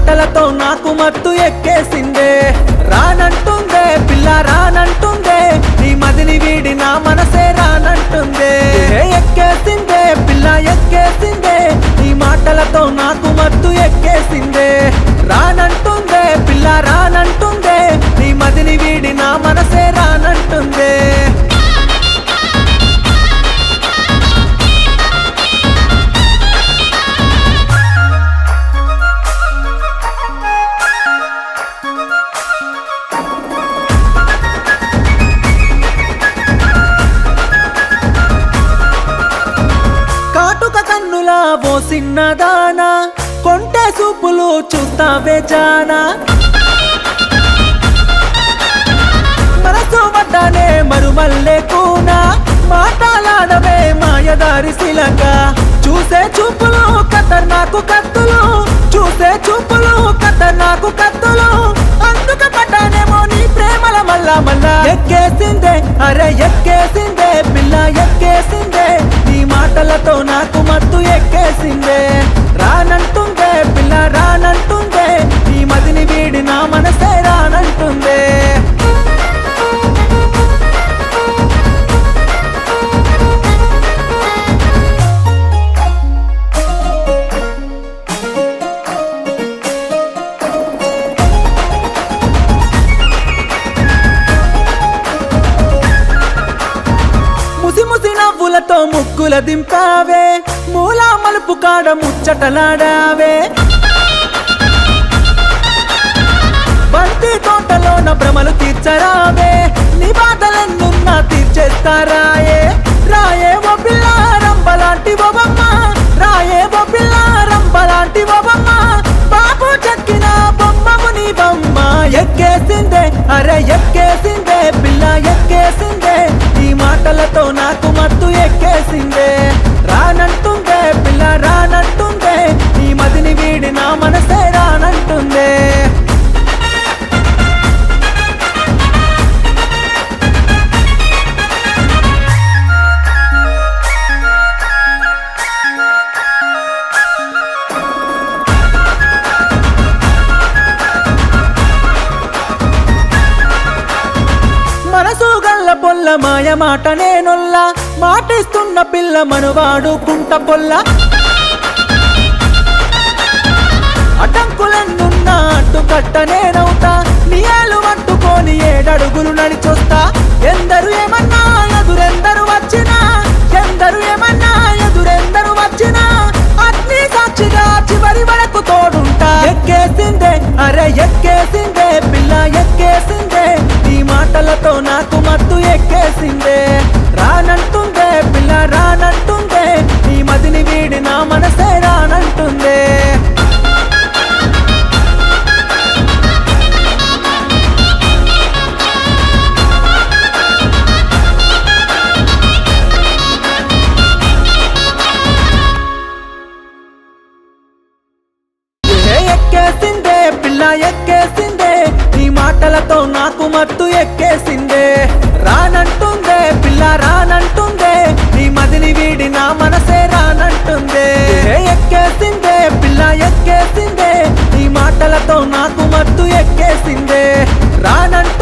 మాటలతో నాకు మత్తు ఎక్కేసిందే రానంటుందే పిల్ల రానంటుందే నీ మదిని వీడి నా మనసే రానంటుందే ఎక్కేసిందే పిల్ల ఎక్కేసిందే నీ మాటలతో నాకు మత్తు ఎక్కేసిందే రానంటుందే పిల్ల రానంటుందే నీ మదిని వీడి నా మనసే రానంటుందే కన్నులా ఓ సిన్నదానా కొంటె సూపులు చూస్తావే జానా మనసు వడ్డానే మరుమల్లే కూనా మాటలాడవే మాయదారి శిలక చూసే చూపులు ఖతర్నాకు కత్తులు చూసే చూపులు ఖతర్నాకు కత్తులు అందుక పడ్డానేమో నీ ప్రేమల మల్లా మల్లా ఎక్కేసిందే అరే ఎక్కేసిందే పిల్ల ఎక్కేసిందే నీ మాటలతో నాకు మత్తు ఎక్కేసిందే రానంటుందే పిల్ల రానంటుందే నీ మదిని వీడి నా మనసే రానంటుందే ముసి నవ్వులతో ముక్కుల దింపావే మూలా మలుపు కాడ ముచ్చటలాడావే బంతి తోటలోన భ్రమలు తీర్చరావే నీ బాధలెన్నున్నా తీర్చేస్తారాయే రాయే ఓ పిల్ల రంబలాంటి ఓబమ్మ రాయే ఓ పిల్ల రంబలాంటి ఓబమ్మ బాబు చెక్కిన బొమ్మము నీ బొమ్మ ఎక్కేసిందే అరే ఎక్కేసిందే పిల్ల ఎక్కేసిందే ఈ మాటలతో నాకు మత్తు ఎక్కేసిందే రానంటుందే పిల్ల రానంటుందే ఈ మదిని వీడి నా మనసే రానంటుందే మనసు గల్ల పొల్ల మాయ మాట నేనొల్ల మాటిస్తున్న పిల్ల మనువాడు కుంట పొల్ల అడ్డంకులెన్నున్నా అడ్డుకట్ట నేనవుతా నియాలు పట్టుకొని 7 అడుగులు నడిచొస్తా ఎందరు ఏమన్నా ఎదురెందరు వచ్చినా ఎందరు ఏమన్నా ఎదురెందరు వచ్చినా అగ్ని సాక్షిగా చివరి వరకు తోడుంటా ఎక్కేసిందే అరే ఎక్కేసిందే పిల్ల ఎక్కేసిందే ఈ మాటలతో నాకు మత్తు ఎక్కేసిందే రానంటుందే పిల్ల రానంటుందే ఈ మదిని వీడి నా మనసే రానంటుందే ఎక్కేసిందే పిల్ల ఎక్కేసిందే ఈ మాటలతో నాకు మత్తు ఎక్కేసిందే రానంటుందే పిల్ల రానంటుందే ఈ మదిని వీడి నా మనసే రానంటుందే ఎక్కేసిందే పిల్ల ఎక్కేసిందే ఈ మాటలతో నాకు మత్తు ఎక్కేసిందే రానంటుందే